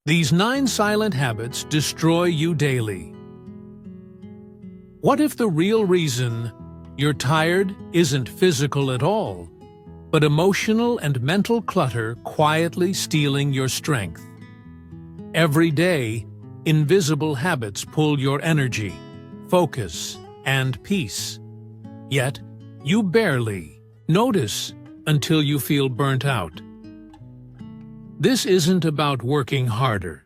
These 9 silent habits destroy you daily. What if the real reason you're tired isn't physical at all, but emotional and mental clutter quietly stealing your strength? Every day, invisible habits pull your energy, focus, and peace. Yet, you barely notice until you feel burnt out. This isn't about working harder.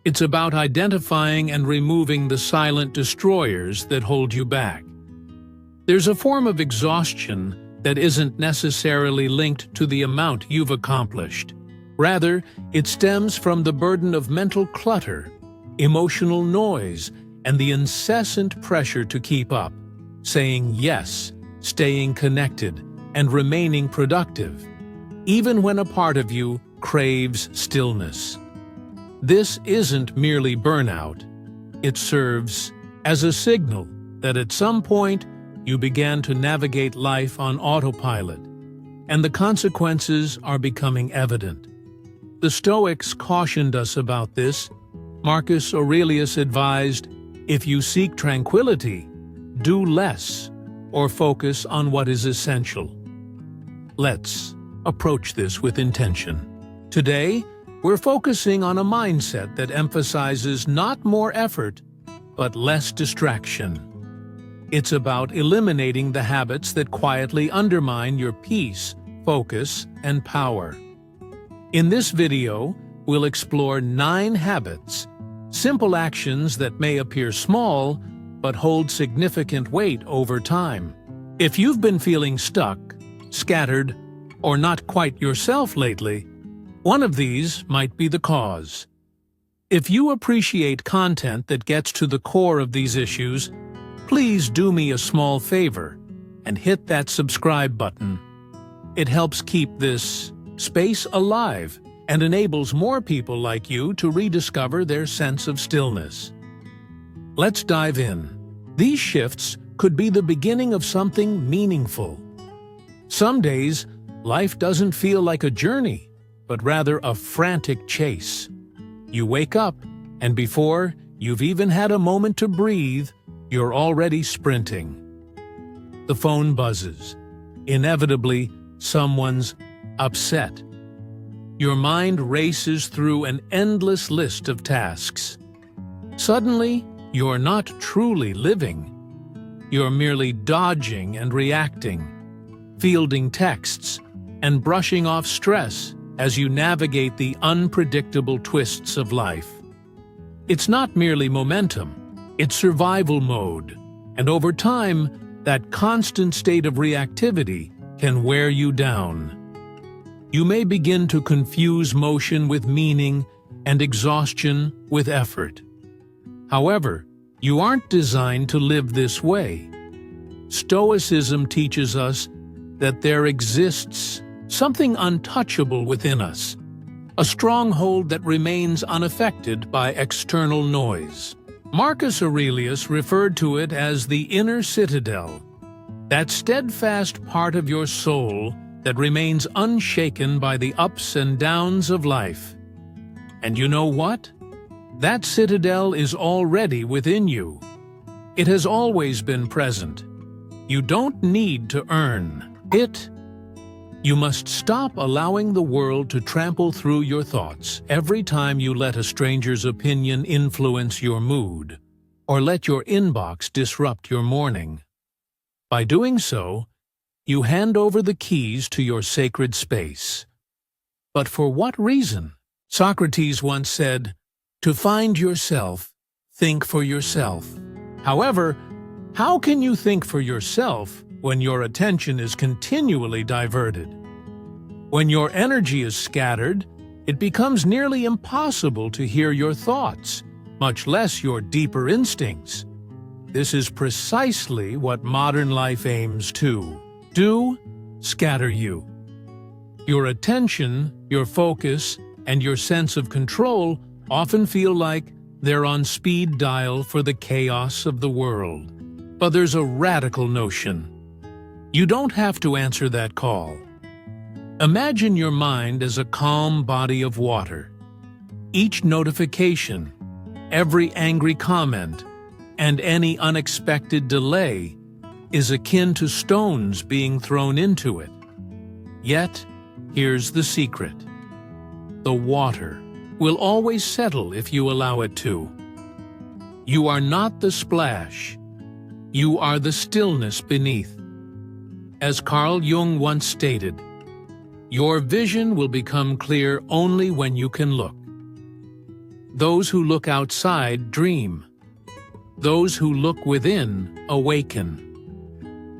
It's about identifying and removing the silent destroyers that hold you back. There's a form of exhaustion that isn't necessarily linked to the amount you've accomplished. Rather, it stems from the burden of mental clutter, emotional noise, and the incessant pressure to keep up, saying yes, staying connected, and remaining productive, even when a part of you craves stillness. This isn't merely burnout. It serves as a signal that at some point you began to navigate life on autopilot, and the consequences are becoming evident. The Stoics cautioned us about this. Marcus Aurelius advised, if you seek tranquility, do less or focus on what is essential. Let's approach this with intention. Today, we're focusing on a mindset that emphasizes not more effort, but less distraction. It's about eliminating the habits that quietly undermine your peace, focus, and power. In this video, we'll explore 9 habits, simple actions that may appear small, but hold significant weight over time. If you've been feeling stuck, scattered, or not quite yourself lately, one of these might be the cause. If you appreciate content that gets to the core of these issues, please do me a small favor and hit that subscribe button. It helps keep this space alive and enables more people like you to rediscover their sense of stillness. Let's dive in. These shifts could be the beginning of something meaningful. Some days, life doesn't feel like a journey, but rather a frantic chase. You wake up, and before you've even had a moment to breathe, you're already sprinting. The phone buzzes. Inevitably, someone's upset. Your mind races through an endless list of tasks. Suddenly, you're not truly living. You're merely dodging and reacting, fielding texts, and brushing off stress as you navigate the unpredictable twists of life. It's not merely momentum, it's survival mode, and over time, that constant state of reactivity can wear you down. You may begin to confuse motion with meaning and exhaustion with effort. However, you aren't designed to live this way. Stoicism teaches us that there exists something untouchable within us, a stronghold that remains unaffected by external noise. Marcus Aurelius referred to it as the inner citadel, that steadfast part of your soul that remains unshaken by the ups and downs of life. And you know what? That citadel is already within you. It has always been present. You don't need to earn it. You must stop allowing the world to trample through your thoughts every time you let a stranger's opinion influence your mood, or let your inbox disrupt your morning. By doing so, you hand over the keys to your sacred space. But for what reason? Socrates once said, "To find yourself, think for yourself." However, how can you think for yourself when your attention is continually diverted? When your energy is scattered, it becomes nearly impossible to hear your thoughts, much less your deeper instincts. This is precisely what modern life aims to do: scatter you. Your attention, your focus, and your sense of control often feel like they're on speed dial for the chaos of the world. But there's a radical notion. You don't have to answer that call. Imagine your mind as a calm body of water. Each notification, every angry comment, and any unexpected delay is akin to stones being thrown into it. Yet, here's the secret. The water will always settle if you allow it to. You are not the splash. You are the stillness beneath. As Carl Jung once stated, your vision will become clear only when you can look. Those who look outside dream. Those who look within awaken.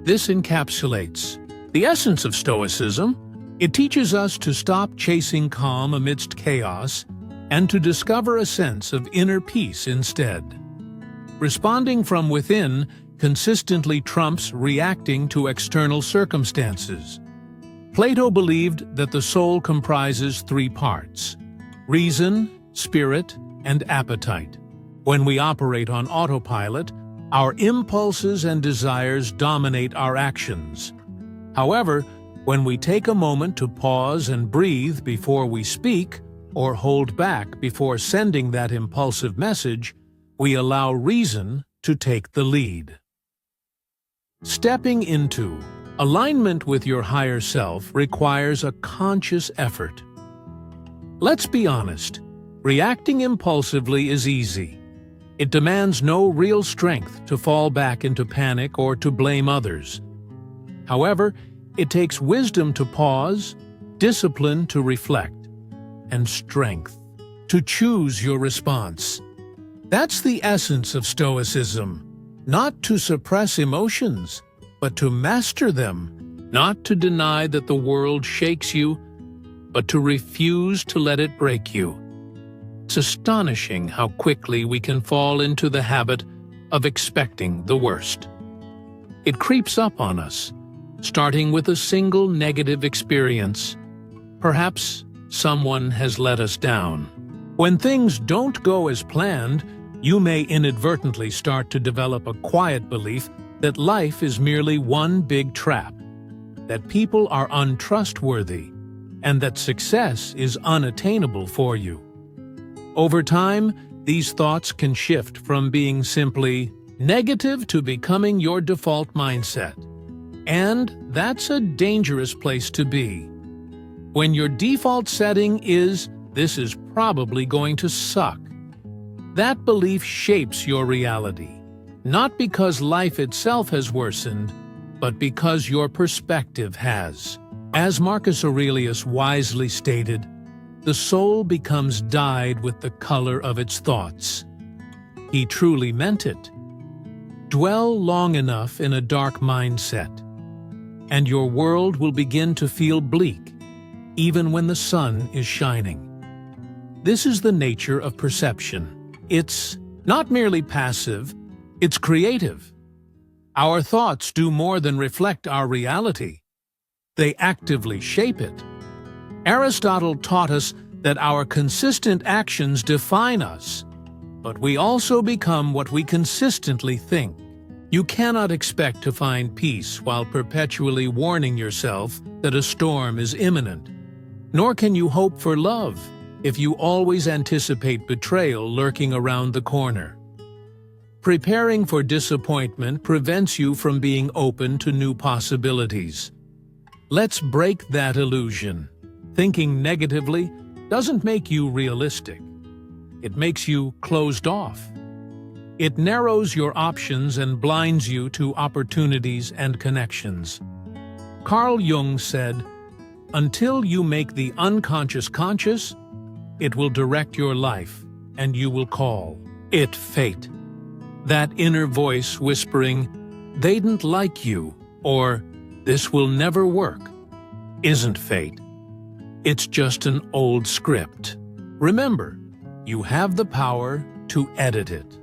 This encapsulates the essence of Stoicism. It teaches us to stop chasing calm amidst chaos and to discover a sense of inner peace instead. Responding from within consistently trumps reacting to external circumstances. Plato believed that the soul comprises three parts: reason, spirit, and appetite. When we operate on autopilot, our impulses and desires dominate our actions. However, when we take a moment to pause and breathe before we speak, or hold back before sending that impulsive message, we allow reason to take the lead. Stepping into alignment with your higher self requires a conscious effort. Let's be honest, reacting impulsively is easy. It demands no real strength to fall back into panic or to blame others. However, it takes wisdom to pause, discipline to reflect, and strength to choose your response. That's the essence of Stoicism. Not to suppress emotions, but to master them. Not to deny that the world shakes you, but to refuse to let it break you. It's astonishing how quickly we can fall into the habit of expecting the worst. It creeps up on us, starting with a single negative experience. Perhaps someone has let us down. When things don't go as planned, you may inadvertently start to develop a quiet belief that life is merely one big trap, that people are untrustworthy, and that success is unattainable for you. Over time, these thoughts can shift from being simply negative to becoming your default mindset. And that's a dangerous place to be. When your default setting is, "This is probably going to suck," that belief shapes your reality, not because life itself has worsened, but because your perspective has. As Marcus Aurelius wisely stated, the soul becomes dyed with the color of its thoughts. He truly meant it. Dwell long enough in a dark mindset, and your world will begin to feel bleak, even when the sun is shining. This is the nature of perception. It's not merely passive, it's creative. Our thoughts do more than reflect our reality. They actively shape it. Aristotle taught us that our consistent actions define us, but we also become what we consistently think. You cannot expect to find peace while perpetually warning yourself that a storm is imminent. Nor can you hope for love if you always anticipate betrayal lurking around the corner. Preparing for disappointment prevents you from being open to new possibilities. Let's break that illusion. Thinking negatively doesn't make you realistic. It makes you closed off. It narrows your options and blinds you to opportunities and connections. Carl Jung said, "Until you make the unconscious conscious, it will direct your life, and you will call it fate." That inner voice whispering, "They didn't like you," or "This will never work," isn't fate. It's just an old script. Remember, you have the power to edit it.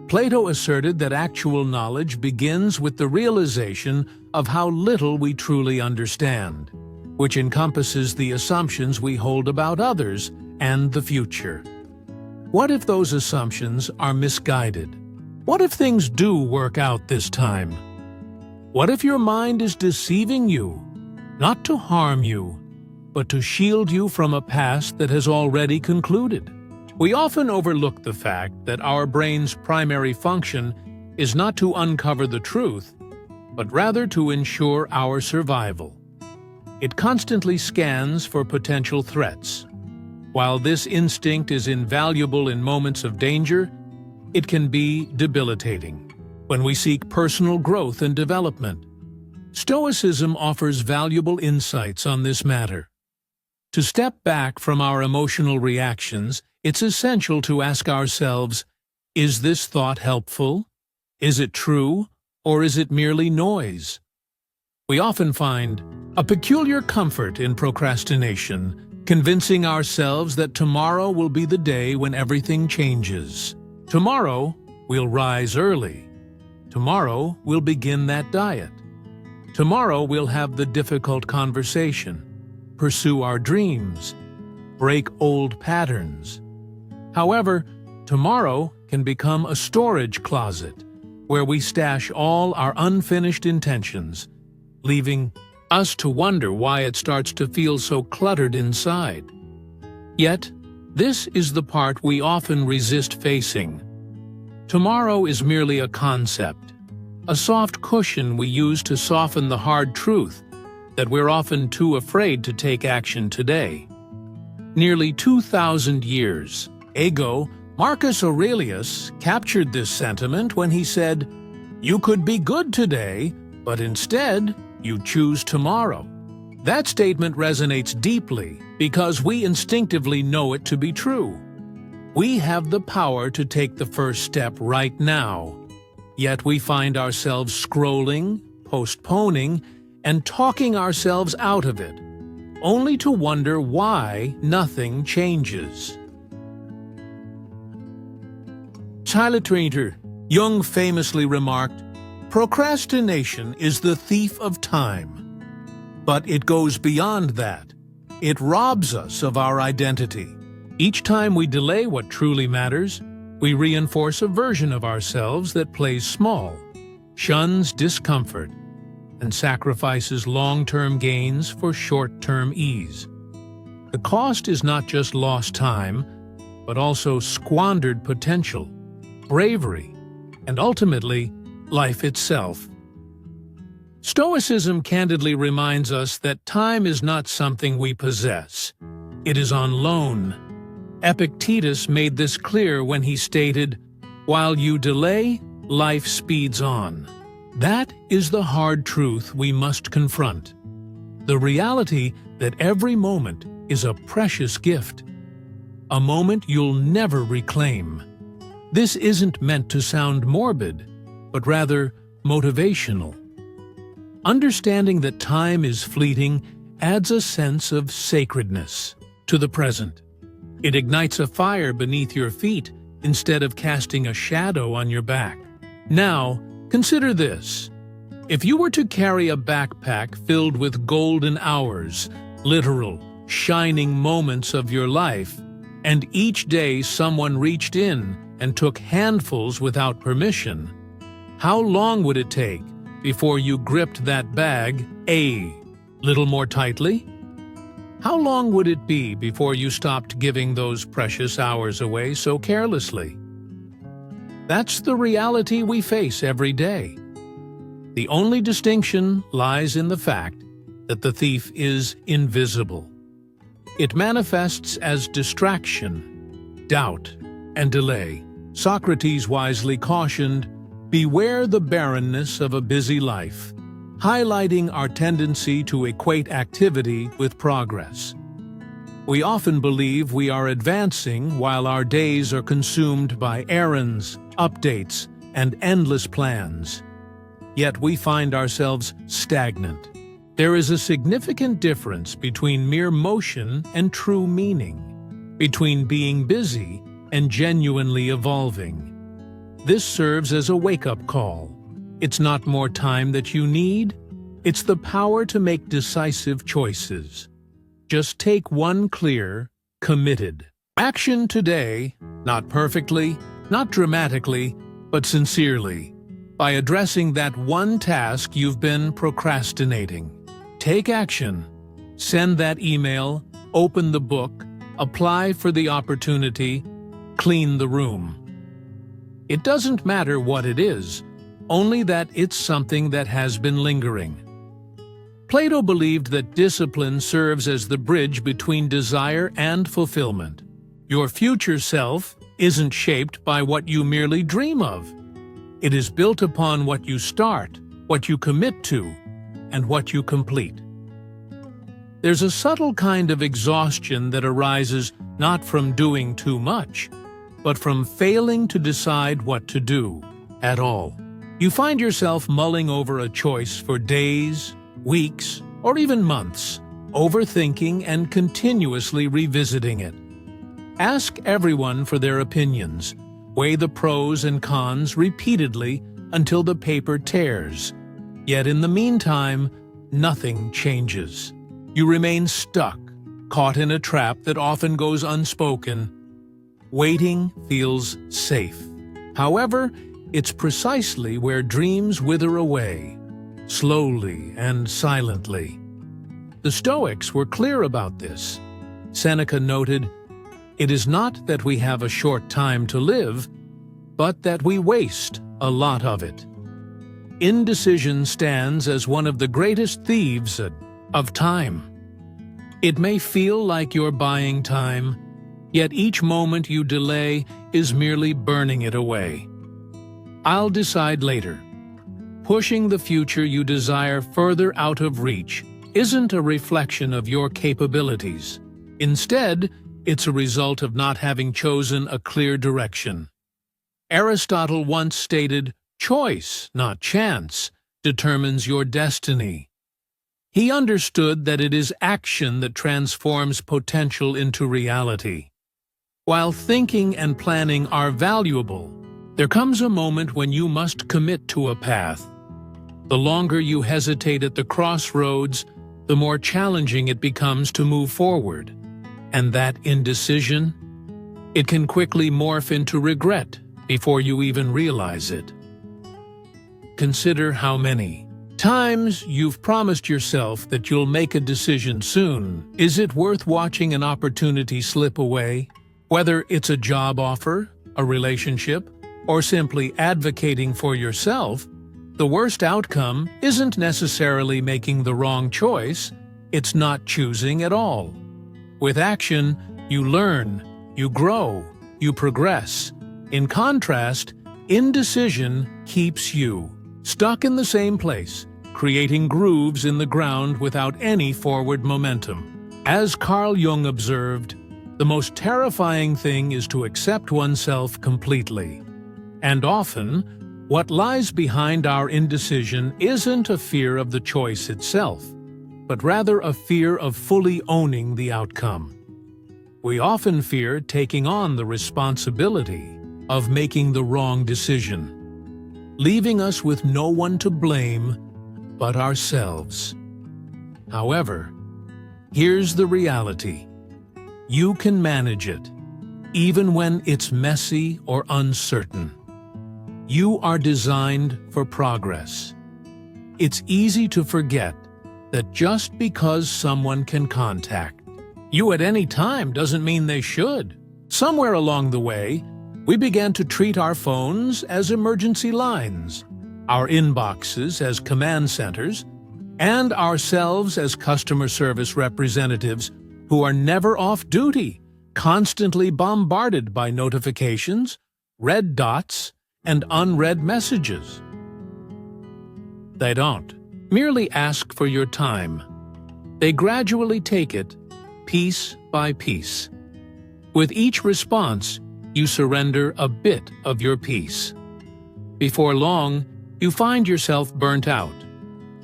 Plato asserted that actual knowledge begins with the realization of how little we truly understand, which encompasses the assumptions we hold about others and the future. What if those assumptions are misguided? What if things do work out this time? What if your mind is deceiving you, not to harm you, but to shield you from a past that has already concluded. We often overlook the fact that our brain's primary function is not to uncover the truth, but rather to ensure our survival. It constantly scans for potential threats. While this instinct is invaluable in moments of danger, it can be debilitating when we seek personal growth and development. Stoicism offers valuable insights on this matter. To step back from our emotional reactions, it's essential to ask ourselves, is this thought helpful? Is it true? Or is it merely noise? We often find a peculiar comfort in procrastination, convincing ourselves that tomorrow will be the day when everything changes. Tomorrow, we'll rise early. Tomorrow, we'll begin that diet. Tomorrow, we'll have the difficult conversation, pursue our dreams, break old patterns. However, tomorrow can become a storage closet where we stash all our unfinished intentions, leaving us to wonder why it starts to feel so cluttered inside. Yet, this is the part we often resist facing. Tomorrow is merely a concept, a soft cushion we use to soften the hard truth that we're often too afraid to take action today. Nearly 2,000 years ago, Marcus Aurelius captured this sentiment when he said, "You could be good today, but instead, you choose tomorrow." That statement resonates deeply because we instinctively know it to be true. We have the power to take the first step right now, yet we find ourselves scrolling, postponing, and talking ourselves out of it, only to wonder why nothing changes. Tiliterator Jung famously remarked, "Procrastination is the thief of time." But it goes beyond that. It robs us of our identity. Each time we delay what truly matters, we reinforce a version of ourselves that plays small, shuns discomfort, and sacrifices long-term gains for short-term ease. The cost is not just lost time, but also squandered potential, bravery, and ultimately, life itself. Stoicism candidly reminds us that time is not something we possess. It is on loan. Epictetus made this clear when he stated, "While you delay, life speeds on." That is the hard truth we must confront. The reality that every moment is a precious gift. A moment you'll never reclaim. This isn't meant to sound morbid, but rather motivational. Understanding that time is fleeting adds a sense of sacredness to the present. It ignites a fire beneath your feet instead of casting a shadow on your back. Now, consider this. If you were to carry a backpack filled with golden hours, literal, shining moments of your life, and each day someone reached in and took handfuls without permission, how long would it take before you gripped that bag a little more tightly? How long would it be before you stopped giving those precious hours away so carelessly? That's the reality we face every day. The only distinction lies in the fact that the thief is invisible. It manifests as distraction, doubt, and delay. Socrates wisely cautioned, "Beware the barrenness of a busy life," highlighting our tendency to equate activity with progress. We often believe we are advancing while our days are consumed by errands, updates, and endless plans. Yet we find ourselves stagnant. There is a significant difference between mere motion and true meaning, between being busy and genuinely evolving. This serves as a wake-up call. It's not more time that you need, it's the power to make decisive choices. Just take one clear, committed action today, not perfectly, not dramatically, but sincerely, by addressing that one task you've been procrastinating. Take action, Send that email, open the book, apply for the opportunity, clean the room. It doesn't matter what it is, only that it's something that has been lingering. Plato believed that discipline serves as the bridge between desire and fulfillment. Your future self isn't shaped by what you merely dream of. It is built upon what you start, what you commit to, and what you complete. There's a subtle kind of exhaustion that arises not from doing too much, but from failing to decide what to do at all. You find yourself mulling over a choice for days, weeks, or even months, overthinking and continuously revisiting it. Ask everyone for their opinions. Weigh the pros and cons repeatedly until the paper tears. Yet in the meantime, nothing changes. You remain stuck, caught in a trap that often goes unspoken. Waiting feels safe. However, it's precisely where dreams wither away, slowly and silently. The Stoics were clear about this. Seneca noted, "It is not that we have a short time to live, but that we waste a lot of it." Indecision stands as one of the greatest thieves of time. It may feel like you're buying time, yet each moment you delay is merely burning it away. "I'll decide later." Pushing the future you desire further out of reach isn't a reflection of your capabilities. Instead, it's a result of not having chosen a clear direction. Aristotle once stated, "Choice, not chance, determines your destiny." He understood that it is action that transforms potential into reality. While thinking and planning are valuable, there comes a moment when you must commit to a path. The longer you hesitate at the crossroads, the more challenging it becomes to move forward. And that indecision, it can quickly morph into regret before you even realize it. Consider how many times you've promised yourself that you'll make a decision soon. Is it worth watching an opportunity slip away? Whether it's a job offer, a relationship, or simply advocating for yourself, the worst outcome isn't necessarily making the wrong choice, it's not choosing at all. With action, you learn, you grow, you progress. In contrast, indecision keeps you stuck in the same place, creating grooves in the ground without any forward momentum. As Carl Jung observed, the most terrifying thing is to accept oneself completely. And often, what lies behind our indecision isn't a fear of the choice itself, but rather a fear of fully owning the outcome. We often fear taking on the responsibility of making the wrong decision, leaving us with no one to blame but ourselves. However, here's the reality. You can manage it, even when it's messy or uncertain. You are designed for progress. It's easy to forget that just because someone can contact you at any time doesn't mean they should. Somewhere along the way, we began to treat our phones as emergency lines, our inboxes as command centers, and ourselves as customer service representatives who are never off duty, constantly bombarded by notifications, red dots, and unread messages. They don't merely ask for your time. They gradually take it, piece by piece. With each response, you surrender a bit of your peace. Before long, you find yourself burnt out,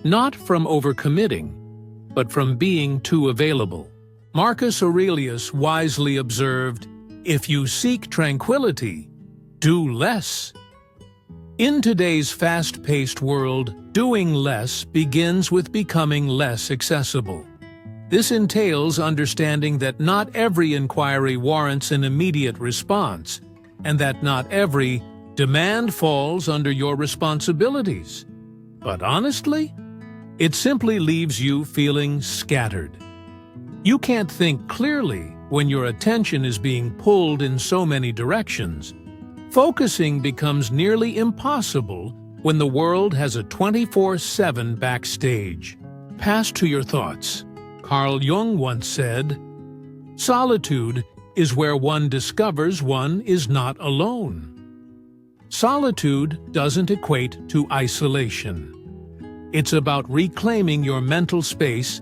not from overcommitting, but from being too available. Marcus Aurelius wisely observed, "If you seek tranquility, do less." In today's fast-paced world, doing less begins with becoming less accessible. This entails understanding that not every inquiry warrants an immediate response, and that not every demand falls under your responsibilities. But honestly, it simply leaves you feeling scattered. You can't think clearly when your attention is being pulled in so many directions. Focusing becomes nearly impossible when the world has a 24/7 backstage. Pass to your thoughts. Carl Jung once said, "Solitude is where one discovers one is not alone." Solitude doesn't equate to isolation. It's about reclaiming your mental space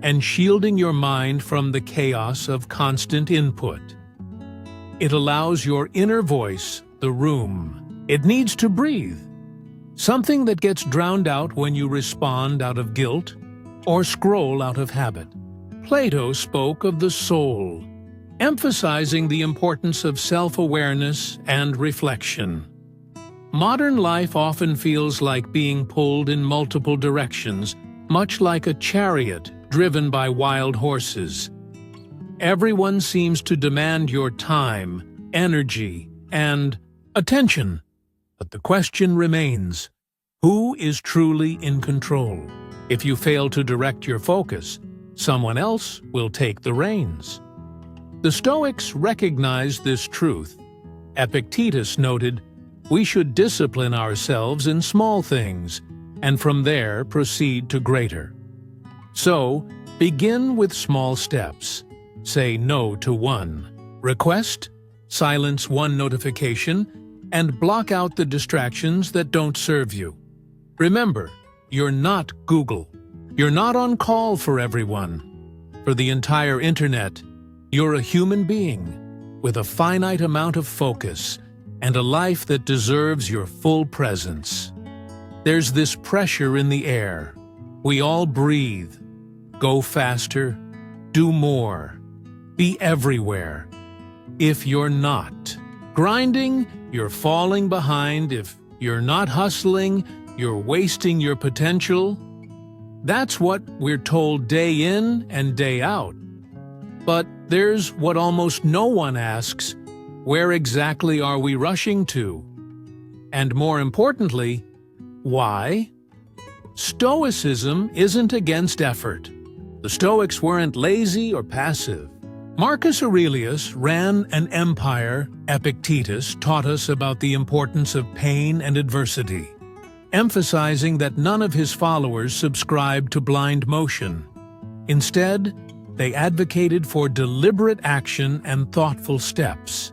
and shielding your mind from the chaos of constant input. It allows your inner voice the room it needs to breathe, something that gets drowned out when you respond out of guilt or scroll out of habit. Plato spoke of the soul, emphasizing the importance of self-awareness and reflection. Modern life often feels like being pulled in multiple directions, much like a chariot driven by wild horses. Everyone seems to demand your time, energy, and attention. But the question remains, who is truly in control? If you fail to direct your focus, someone else will take the reins. The Stoics recognized this truth. Epictetus noted, "We should discipline ourselves in small things, and from there proceed to greater." So, begin with small steps. Say no to one request, silence one notification, and block out the distractions that don't serve you. Remember, you're not Google. You're not on call for everyone. For the entire internet, you're a human being with a finite amount of focus and a life that deserves your full presence. There's this pressure in the air. We all breathe. Go faster. Do more. Be everywhere. If you're not grinding, you're falling behind. If you're not hustling, you're wasting your potential. That's what we're told day in and day out. But there's what almost no one asks: where exactly are we rushing to? And more importantly, why? Stoicism isn't against effort. The Stoics weren't lazy or passive. Marcus Aurelius ran an empire. Epictetus taught us about the importance of pain and adversity, emphasizing that none of his followers subscribed to blind motion. Instead, they advocated for deliberate action and thoughtful steps.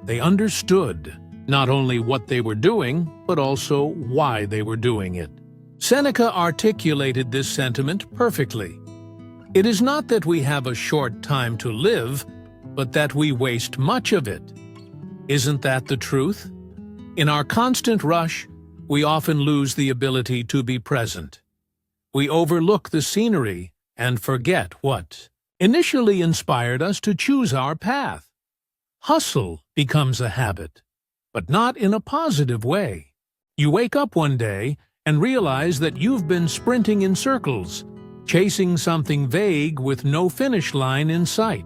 They understood not only what they were doing, but also why they were doing it. Seneca articulated this sentiment perfectly. It is not that we have a short time to live, but that we waste much of it. Isn't that the truth? In our constant rush, we often lose the ability to be present. We overlook the scenery and forget what initially inspired us to choose our path. Hustle becomes a habit, but not in a positive way. You wake up one day and realize that you've been sprinting in circles, chasing something vague with no finish line in sight.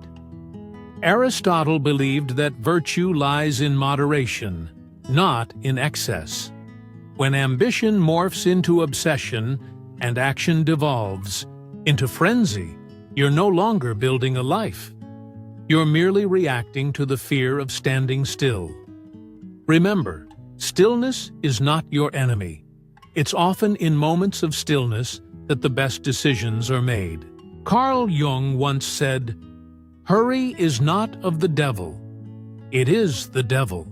Aristotle believed that virtue lies in moderation, not in excess. When ambition morphs into obsession and action devolves into frenzy, you're no longer building a life. You're merely reacting to the fear of standing still. Remember, stillness is not your enemy. It's often in moments of stillness that the best decisions are made. Carl Jung once said, "Hurry is not of the devil. It is the devil."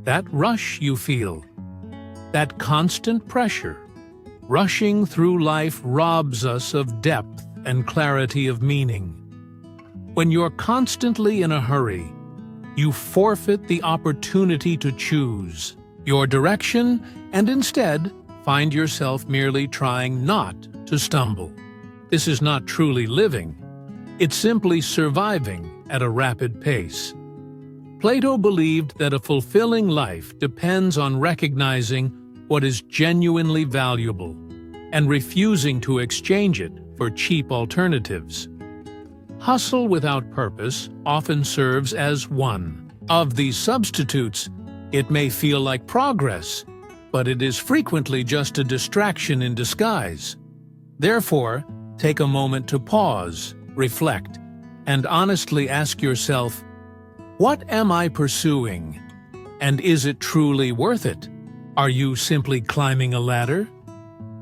That rush you feel, that constant pressure, rushing through life robs us of depth and clarity of meaning. When you're constantly in a hurry, you forfeit the opportunity to choose your direction and instead find yourself merely trying not to stumble. This is not truly living. It's simply surviving at a rapid pace. Plato believed that a fulfilling life depends on recognizing what is genuinely valuable and refusing to exchange it for cheap alternatives. Hustle without purpose often serves as one of these substitutes. It may feel like progress, but it is frequently just a distraction in disguise. Therefore, take a moment to pause, reflect, and honestly ask yourself, what am I pursuing? And is it truly worth it? Are you simply climbing a ladder?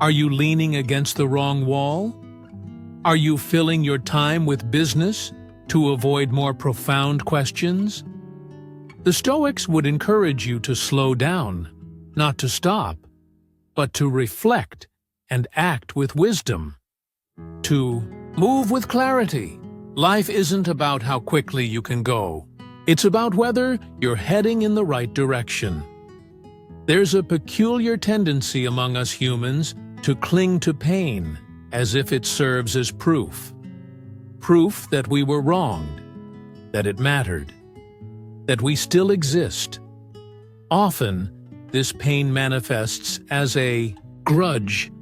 Are you leaning against the wrong wall? Are you filling your time with business to avoid more profound questions? The Stoics would encourage you to slow down, not to stop, but to reflect and act with wisdom, to move with clarity. Life isn't about how quickly you can go. It's about whether you're heading in the right direction. There's a peculiar tendency among us humans to cling to pain as if it serves as proof. Proof that we were wronged, that it mattered, that we still exist. Often, this pain manifests as a grudge,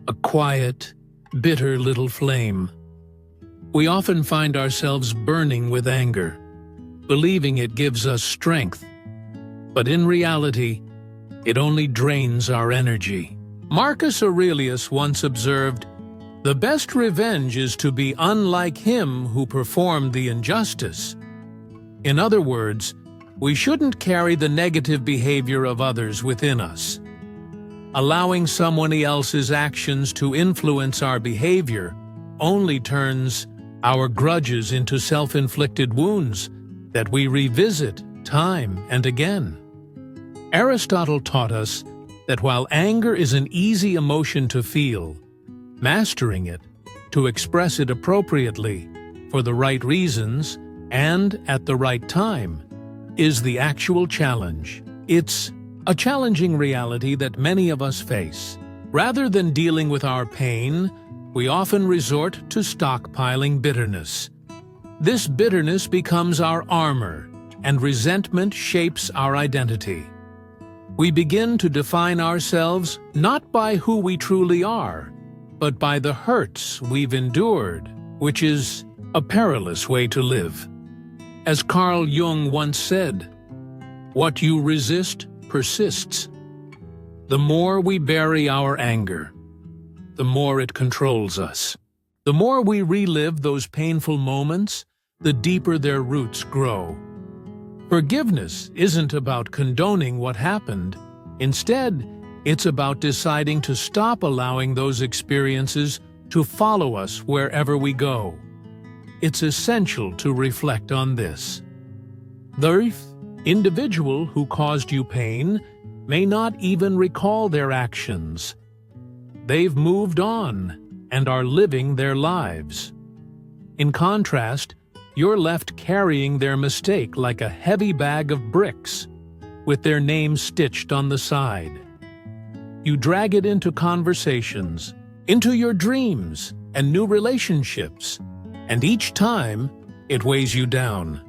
a quiet, bitter little flame. We often find ourselves burning with anger, believing it gives us strength. But in reality, it only drains our energy. Marcus Aurelius once observed, "The best revenge is to be unlike him who performed the injustice." In other words, we shouldn't carry the negative behavior of others within us. Allowing someone else's actions to influence our behavior only turns our grudges into self-inflicted wounds that we revisit time and again. Aristotle taught us that while anger is an easy emotion to feel, mastering it, to express it appropriately, for the right reasons, and at the right time, is the actual challenge. It's a challenging reality that many of us face. Rather than dealing with our pain, we often resort to stockpiling bitterness. This bitterness becomes our armor, and resentment shapes our identity. We begin to define ourselves not by who we truly are, but by the hurts we've endured, which is a perilous way to live. As Carl Jung once said, "What you resist persists." The more we bury our anger, the more it controls us. The more we relive those painful moments, the deeper their roots grow. Forgiveness isn't about condoning what happened. Instead, it's about deciding to stop allowing those experiences to follow us wherever we go. It's essential to reflect on this. The individual who caused you pain may not even recall their actions. They've moved on and are living their lives. In contrast, you're left carrying their mistake like a heavy bag of bricks, with their names stitched on the side. You drag it into conversations, into your dreams and new relationships, and each time it weighs you down.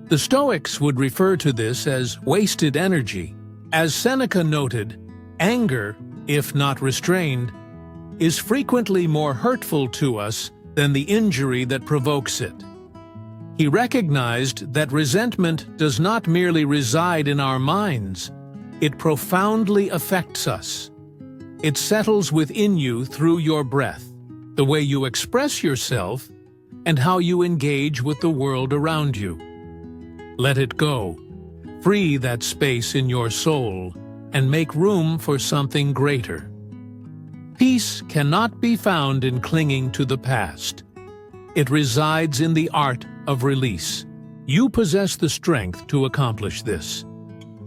The Stoics would refer to this as wasted energy. As Seneca noted, anger, if not restrained, is frequently more hurtful to us than the injury that provokes it. He recognized that resentment does not merely reside in our minds, it profoundly affects us. It settles within you through your breath, the way you express yourself, and how you engage with the world around you. Let it go. Free that space in your soul and make room for something greater. Peace cannot be found in clinging to the past. It resides in the art of release. You possess the strength to accomplish this.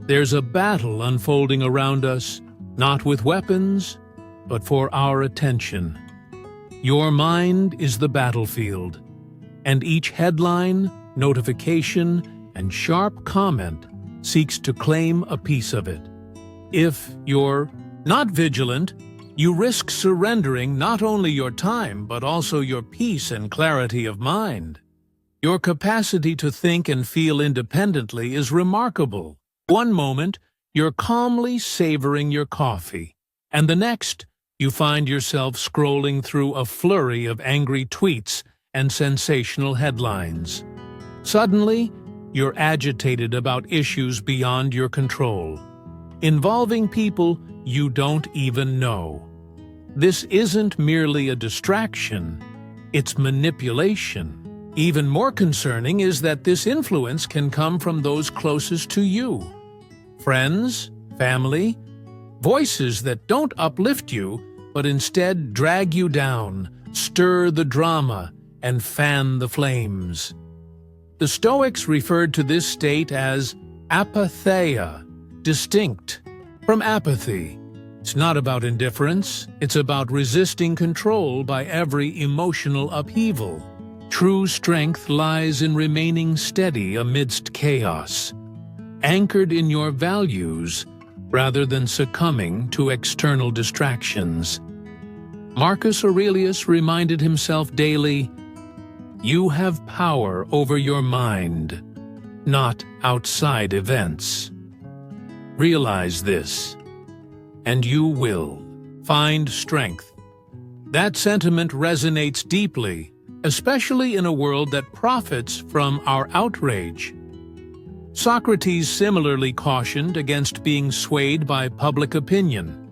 There's a battle unfolding around us, not with weapons, but for our attention. Your mind is the battlefield, and each headline, notification, and sharp comment seeks to claim a piece of it. If you're not vigilant, you risk surrendering not only your time but also your peace and clarity of mind. Your capacity to think and feel independently is remarkable. One moment, you're calmly savoring your coffee, and the next, you find yourself scrolling through a flurry of angry tweets and sensational headlines. Suddenly, you're agitated about issues beyond your control, involving people you don't even know. This isn't merely a distraction, It's manipulation. Even more concerning is that this influence can come from those closest to you. Friends, family, voices that don't uplift you, but instead drag you down, stir the drama, and fan the flames. The Stoics referred to this state as apatheia, distinct from apathy. It's not about indifference, it's about resisting control by every emotional upheaval. True strength lies in remaining steady amidst chaos, anchored in your values rather than succumbing to external distractions. Marcus Aurelius reminded himself daily, "You have power over your mind, not outside events." Realize this, and you will find strength. That sentiment resonates deeply, especially in a world that profits from our outrage. Socrates similarly cautioned against being swayed by public opinion,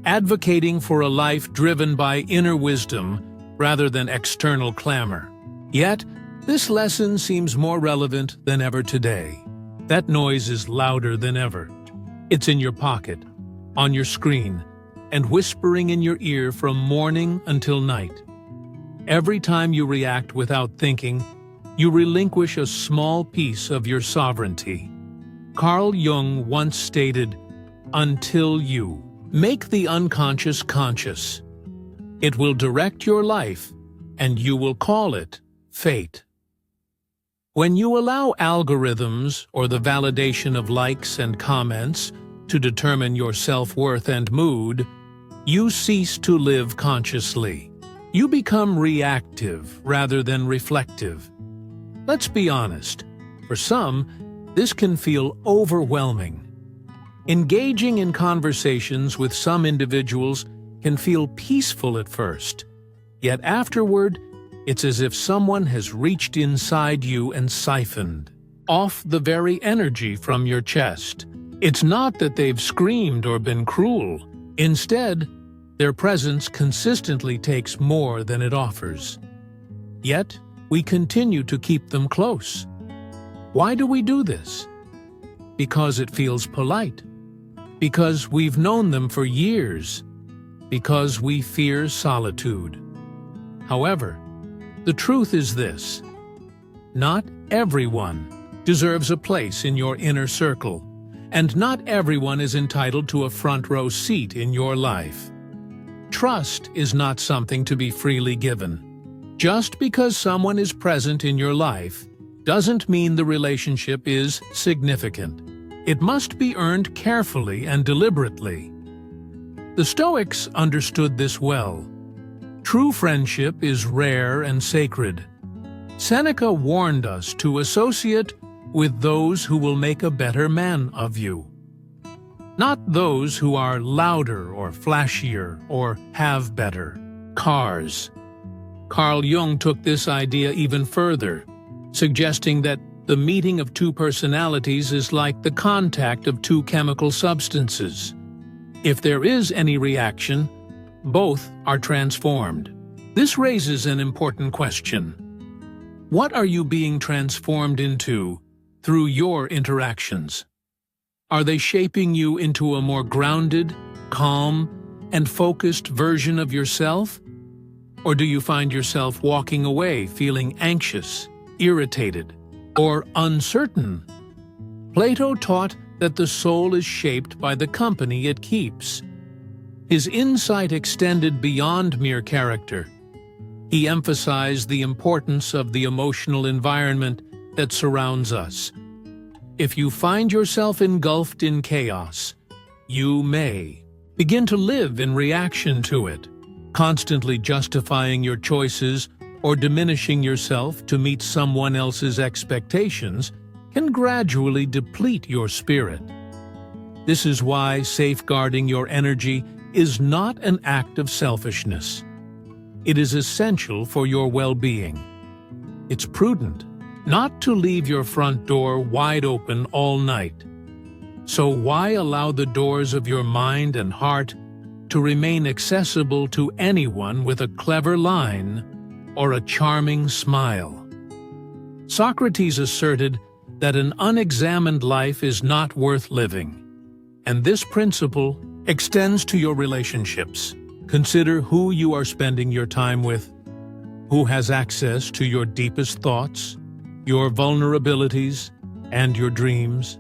advocating for a life driven by inner wisdom rather than external clamor. Yet, this lesson seems more relevant than ever today. That noise is louder than ever. It's in your pocket, on your screen, and whispering in your ear from morning until night. Every time you react without thinking, you relinquish a small piece of your sovereignty. Carl Jung once stated, "Until you make the unconscious conscious, it will direct your life, and you will call it fate." When you allow algorithms or the validation of likes and comments to determine your self-worth and mood, you cease to live consciously. You become reactive rather than reflective. Let's be honest, for some, this can feel overwhelming. Engaging in conversations with some individuals can feel peaceful at first, yet afterward, it's as if someone has reached inside you and siphoned off the very energy from your chest. It's not that they've screamed or been cruel. Instead, their presence consistently takes more than it offers. Yet, we continue to keep them close. Why do we do this? Because it feels polite. Because we've known them for years. Because we fear solitude. However, the truth is this: not everyone deserves a place in your inner circle, and not everyone is entitled to a front-row seat in your life. Trust is not something to be freely given. Just because someone is present in your life doesn't mean the relationship is significant. It must be earned carefully and deliberately. The Stoics understood this well. True friendship is rare and sacred. Seneca warned us to associate with those who will make a better man of you, not those who are louder or flashier or have better cars. Carl Jung took this idea even further, suggesting that the meeting of two personalities is like the contact of two chemical substances. If there is any reaction, both are transformed. This raises an important question. What are you being transformed into through your interactions? Are they shaping you into a more grounded, calm, and focused version of yourself? Or do you find yourself walking away feeling anxious, irritated, or uncertain? Plato taught that the soul is shaped by the company it keeps. His insight extended beyond mere character. He emphasized the importance of the emotional environment that surrounds us. If you find yourself engulfed in chaos, you may begin to live in reaction to it, constantly justifying your choices or diminishing yourself to meet someone else's expectations can gradually deplete your spirit. This is why safeguarding your energy is not an act of selfishness. It is essential for your well-being. It's prudent not to leave your front door wide open all night. So why allow the doors of your mind and heart to remain accessible to anyone with a clever line or a charming smile. Socrates asserted that an unexamined life is not worth living, and this principle extends to your relationships. Consider who you are spending your time with, who has access to your deepest thoughts, your vulnerabilities, and your dreams.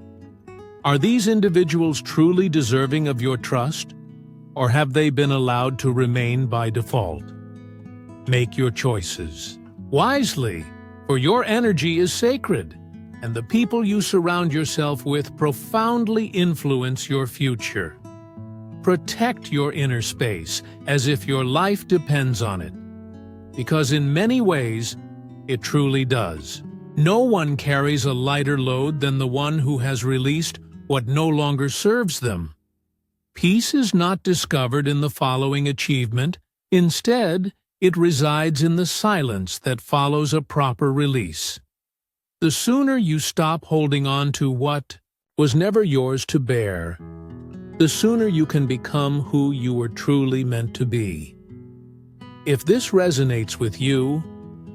Are these individuals truly deserving of your trust, or have they been allowed to remain by default? Make your choices wisely, for your energy is sacred, and the people you surround yourself with profoundly influence your future. Protect your inner space as if your life depends on it, because in many ways, it truly does. No one carries a lighter load than the one who has released what no longer serves them. Peace is not discovered in the following achievement. Instead, it resides in the silence that follows a proper release. The sooner you stop holding on to what was never yours to bear, the sooner you can become who you were truly meant to be. If this resonates with you,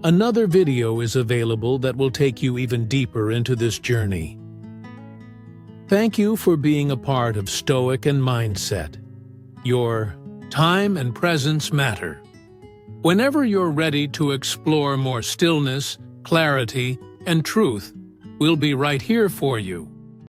another video is available that will take you even deeper into this journey. Thank you for being a part of Stoic and Mindset. Your time and presence matter. Whenever you're ready to explore more stillness, clarity, and truth, we'll be right here for you.